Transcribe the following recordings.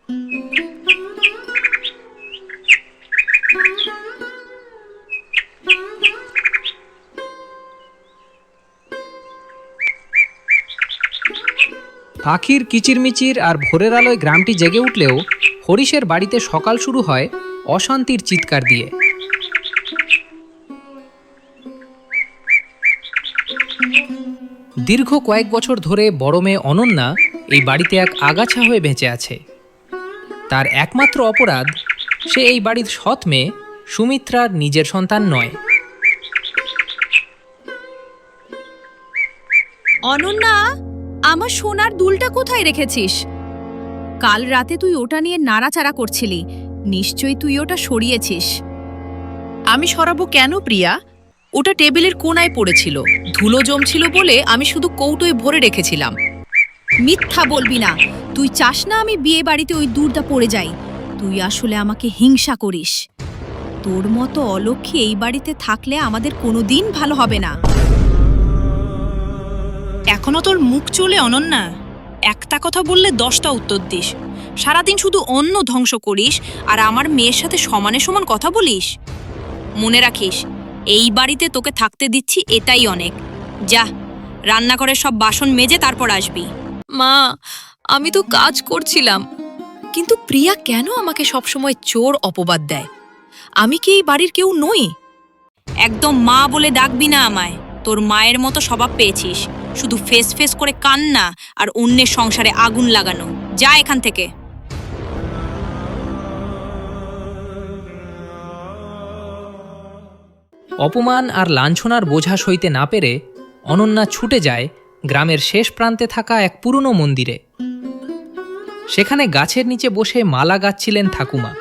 পাখির কিচিরমিচির আর ভোরের আলোয় গ্রামটি জেগে উঠলেও হরিশের বাড়িতে সকাল শুরু হয় অশান্তির চিৎকার দিয়ে। দীর্ঘ কয়েক বছর ধরে বড় মেয়ে অনন্যা এই বাড়িতে এক আগাছা হয়ে বেঁচে আছে। তার একমাত্র অপরাধ, সে এই বাড়ির সৎ মেয়ে, সুমিত্রার নিজের সন্তান নয়। অনন্যা, আমার সোনার দুলটা কোথায় রেখেছিস? কাল রাতে তুই ওটা নিয়ে নাড়াচাড়া করছিলি, নিশ্চয়ই তুই ওটা সরিয়েছিস। আমি সরাবো কেন প্রিয়া? ওটা টেবিলের কোণায় পড়েছিল, ধুলো জমছিল বলে আমি শুধু কৌটোয় ভরে রেখেছিলাম। মিথ্যা বলবি না, তুই চাস না আমি বিয়ে বাড়িতে ওই দুলটা পড়ে যাই। তুই আসলে আমাকে হিংসা করিস। তোর মতো অলক্ষী এই বাড়িতে থাকলে আমাদের কোনোদিন ভালো হবে না। এখনো তোর মুখ চলে অনন্যা? একটা কথা বললে 10টা উত্তর দিস। সারাদিন শুধু অন্ন ধ্বংস করিস আর আমার মেয়ের সাথে সমানে সমান কথা বলিস। মনে রাখিস, এই বাড়িতে তোকে থাকতে দিচ্ছি এটাই অনেক। যা, রান্নাঘরের সব বাসন মেজে তারপর আসবি। মা, আমি তো কাজ করছিলাম। কিন্তু প্রিয়া কেন আমাকে সবসময় চোর অপবাদ দেয়? আমি কি এই বাড়ির কেউ নই? একদম মা বলে ডাকবি না আমায়। তোর মায়ের মতো স্বভাব পেয়েছিস, শুধু ফেস ফেস করে কান্না আর অন্যের সংসারে আগুন লাগানো। যা এখান থেকে। অপমান আর লাঞ্ছনার বোঝা সইতে না পেরে অনন্যা ছুটে যায় গ্রামের শেষ প্রান্তে থাকা এক পুরনো মন্দিরে। সেখানে গাছের নিচে বসে মালা গাচ্ছিলেন ঠাকুমা।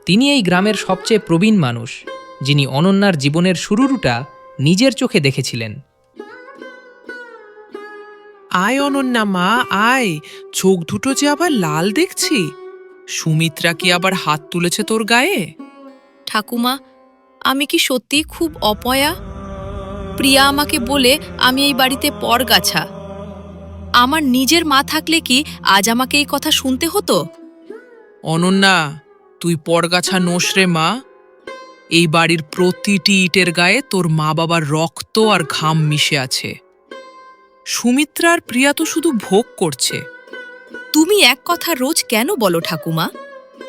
তিনি এই গ্রামের সবচেয়ে প্রবীণ মানুষ, যিনি অনন্যার জীবনের শুরুটা নিজের চোখে দেখেছিলেন। আয় অনন্যা মা, আয়। চোখ দুটো যে আবার লাল দেখছি। সুমিত্রা কি আবার হাত তুলেছে তোর গায়ে? ঠাকুমা, আমি কি সত্যি খুব অপয়া? প্রিয়া আমাকে বলে আমি এই বাড়িতে পরগাছা। আমার নিজের মা থাকলে কি আজ আমাকে এই কথা শুনতে হতো? অনন্যা, তুই পরগাছা নোস রে মা। এই বাড়ির প্রতিটি ইটের গায়ে তোর মা বাবার রক্ত আর ঘাম মিশে আছে। সুমিত্রা আর প্রিয়া তো শুধু ভোগ করছে। তুমি এক কথা রোজ কেন বলো ঠাকুমা?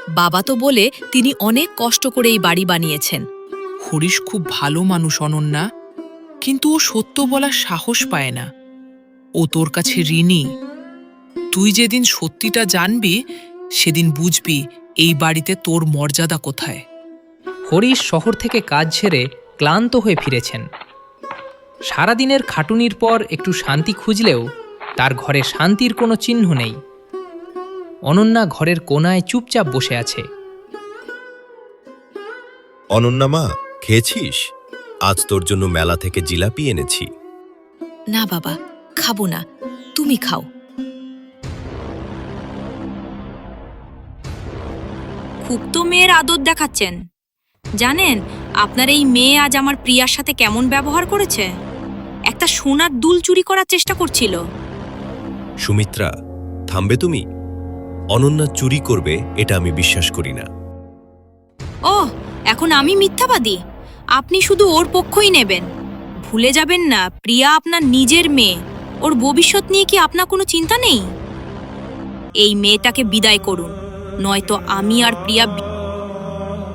বাবা তো বলে তিনি অনেক কষ্ট করে এই বাড়ি বানিয়েছেন। হরিশ খুব ভালো মানুষ অনন্যা, কিন্তু ও সত্য বলার সাহস পায় না। ও তোর কাছে ঋণী। তুই যেদিন সত্যিটা জানবি সেদিন বুঝবি এই বাড়িতে তোর মর্যাদা কোথায়। হরিশ শহর থেকে কাজ ছেড়ে ক্লান্ত হয়ে ফিরেছেন। সারাদিনের খাটুনির পর একটু শান্তি খুঁজলেও তার ঘরে শান্তির কোনো চিহ্ন নেই। অনন্যা ঘরের কোণায় চুপচাপ বসে আছে। অনন্যা মা, খেয়েছিস? আজ তোর জন্য মেলা থেকে জিলাপি এনেছি। না বাবা, খাবো না, তুমি খাও। খুব তো মেয়ের আদর দেখাচ্ছেন। জানেন আপনার এই মেয়ে আজ আমার প্রিয়ার সাথে কেমন ব্যবহার করেছে? একটা সোনার দুল চুরি করার চেষ্টা করছিল। সুমিত্রা, থামবে তুমি? অনন্যা চুরি করবে এটা আমি বিশ্বাস করি না। ওহ, এখন আমি মিথ্যাবাদী? আপনি শুধু ওর পক্ষই নেবেন। ভুলে যাবেন না, প্রিয়া আপনার নিজের মেয়ে। ওর ভবিষ্যৎ নিয়ে কি আপনার কোনো চিন্তা নেই? এই মেয়েটাকে বিদায় করুন, নয়তো আমি আর প্রিয়া।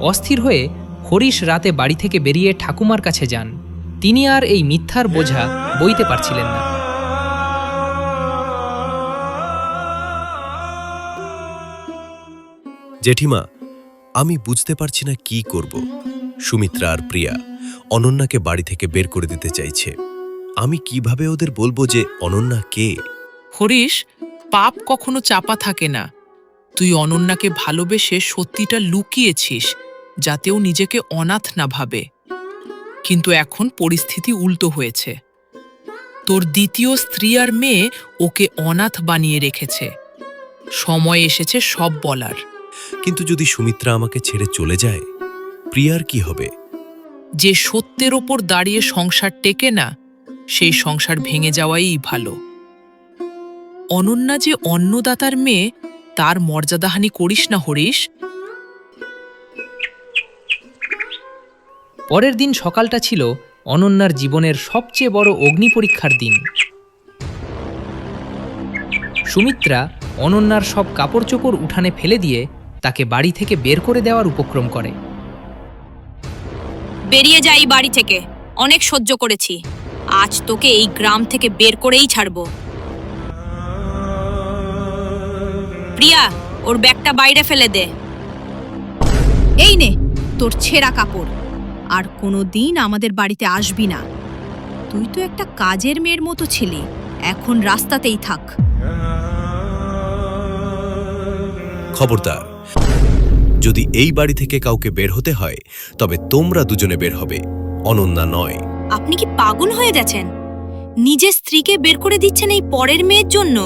অস্থির হয়ে হরিশ রাতে বাড়ি থেকে বেরিয়ে ঠাকুমার কাছে যান। তিনি আর এই মিথ্যার বোঝা বইতে পারছিলেন না। জেঠিমা, আমি বুঝতে পারছি না কি করব। সুমিত্রা আর প্রিয়া অনন্যাকে বাড়ি থেকে বের করে দিতে চাইছে। আমি কিভাবে ওদের বলবো যে অনন্যা কে? হরিশ, পাপ কখনো চাপা থাকে না। তুই অনন্যাকে ভালোবেসে সত্যিটা লুকিয়েছিস, যাতেও নিজেকে অনাথ না ভাবে। কিন্তু এখন পরিস্থিতি উল্টো হয়েছে। তোর দ্বিতীয় স্ত্রী আর মেয়ে ওকে অনাথ বানিয়ে রেখেছে। সময় এসেছে সব বলার। কিন্তু যদি সুমিত্রা আমাকে ছেড়ে চলে যায়, প্রিয়ার কি হবে? যে সত্যের ওপর দাঁড়িয়ে সংসার টেকে না, সেই সংসার ভেঙে যাওয়াই ভালো। অনন্যা যে অন্নদাতার মেয়ে, তার মর্যাদাহানি করিস না হরিশ। পরের দিন সকালটা ছিল অনন্যার জীবনের সবচেয়ে বড় অগ্নি পরীক্ষার দিন। সুমিত্রা অনন্যার সব কাপড় চোপড় উঠানে ফেলে দিয়ে তাকে বাড়ি থেকে বের করে দেওয়ার উপক্রম করে। বেরিয়ে যাই বাড়ি থেকে, অনেক সহ্য করেছি। আজ তোকে এই গ্রাম থেকে বের করেই ছাড়বো। প্রিয়া, ওর ব্যাগটা বাইরে ফেলে দে। এই নে তোর ছেঁড়া কাপড়, আর কোনোদিন আমাদের বাড়িতে আসবি না। তুই তো একটা কাজের মেয়ের মতো ছিলি, এখন রাস্তাতেই থাক। খবরদার, যদি এই বাড়ি থেকে কাউকে বের হতে হয় তবে তোমরা দুজনে বের হবে, অনন্যা নয়। আপনি কি পাগল হয়ে গেছেন? নিজের স্ত্রীকে বের করে দিচ্ছেন এই পরের মেয়ের জন্য?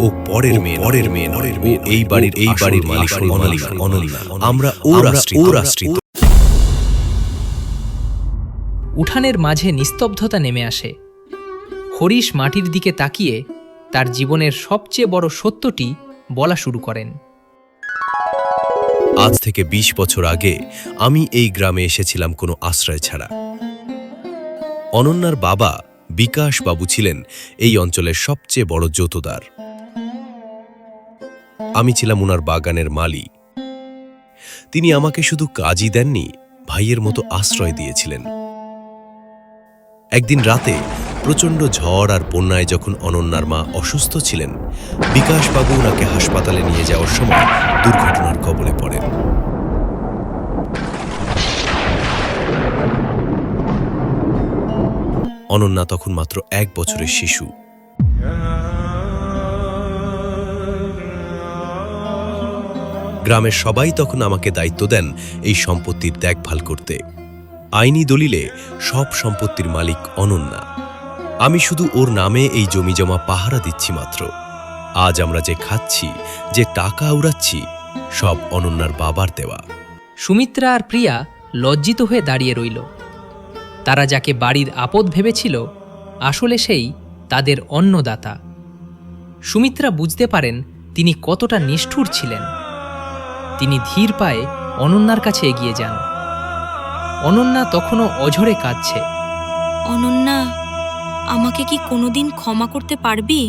ও পরের মেয়ে নয়, ও এই বাড়ির মালিক অনন্যা। আমরা ও রাষ্ট্রীয়। উঠানের মাঝে নিস্তব্ধতা নেমে আসে। হরিশ মাটির দিকে তাকিয়ে তার জীবনের সবচেয়ে বড় সত্যটি বলা শুরু করেন। আজ থেকে ২০ বছর আগে আমি এই গ্রামে এসেছিলাম কোনো আশ্রয় ছাড়া। অনন্যার বাবা বিকাশ বাবু ছিলেন এই অঞ্চলের সবচেয়ে বড় জোতদার। আমি ছিলাম ওনার বাগানের মালি। তিনি আমাকে শুধু কাজই দেননি, ভাইয়ের মতো আশ্রয় দিয়েছিলেন। একদিন রাতে প্রচণ্ড ঝড় আর বন্যায় যখন অনন্যার মা অসুস্থ ছিলেন, বিকাশবাবু ওনাকে হাসপাতালে নিয়ে যাওয়ার সময় দুর্ঘটনার কবলে পড়েন। অনন্যা তখন মাত্র ১ বছরের শিশু। গ্রামের সবাই তখন আমাকে দায়িত্ব দেন এই সম্পত্তির দেখভাল করতে। আইনি দলিলে সব সম্পত্তির মালিক অনন্যা। আমি শুধু ওর নামে এই জমিজমা পাহারা দিচ্ছি মাত্র। আজ আমরা যে খাচ্ছি, যে টাকা উড়াচ্ছি, সব অনন্যার বাবার দেওয়া। সুমিত্রা আর প্রিয়া লজ্জিত হয়ে দাঁড়িয়ে রইল। তারা যাকে বাড়ির আপদ ভেবেছিল, আসলে সেই তাদের অন্নদাতা। সুমিত্রা বুঝতে পারেন তিনি কতটা নিষ্ঠুর ছিলেন। তিনি ধীর পায়ে অনন্যার কাছে এগিয়ে যান। অনন্যা তখনও অঝরে কাঁদছে। অনন্যা, আমাকে কি কোনোদিন ক্ষমা করতে পারবি?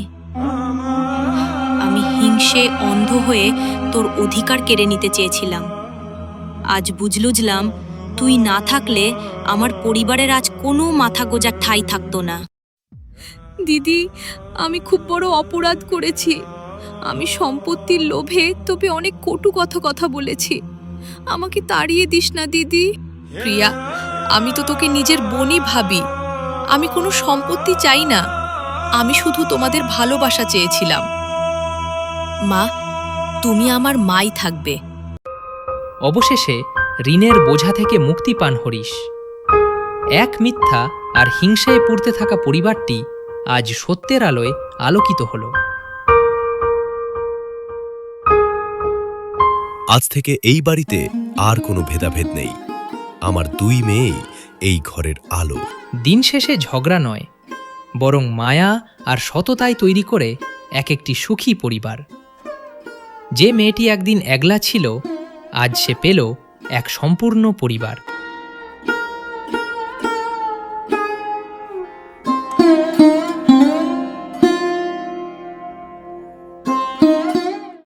আমি হিংসে অন্ধ হয়ে তোর অধিকার কেড়ে নিতে চেয়েছিলাম। আজ বুঝলাম তুই না থাকলে আমার পরিবারের আজ কোনো মাথা গোজার ঠাঁই থাকতো না। দিদি, আমি খুব বড় অপরাধ করেছি। আমি সম্পত্তির লোভে তোকে অনেক কটু কথা বলেছি। আমাকে তাড়িয়ে দিস না দিদি। প্রিয়া, আমি তো তোকে নিজের বোনই ভাবি। আমি কোনো সম্পত্তি চাই না, আমি শুধু তোমাদের ভালোবাসা চেয়েছিলাম। মা, তুমি আমার মাই থাকবে। অবশেষে ঋণের বোঝা থেকে মুক্তি পান হরিশ। এক মিথ্যা আর হিংসায় পুড়তে থাকা পরিবারটি আজ সত্যের আলোয় আলোকিত হল। আজ থেকে এই বাড়িতে আর কোনো ভেদাভেদ নেই। আমার ২ মেয়েই এই ঘরের আলো। দিন শেষে ঝগড়া নয়, বরং মায়া আর সততায় তৈরি করে একটি সুখী পরিবার। যে মেয়েটি একদিন একলা ছিল, আজ সে পেল এক সম্পূর্ণ পরিবার।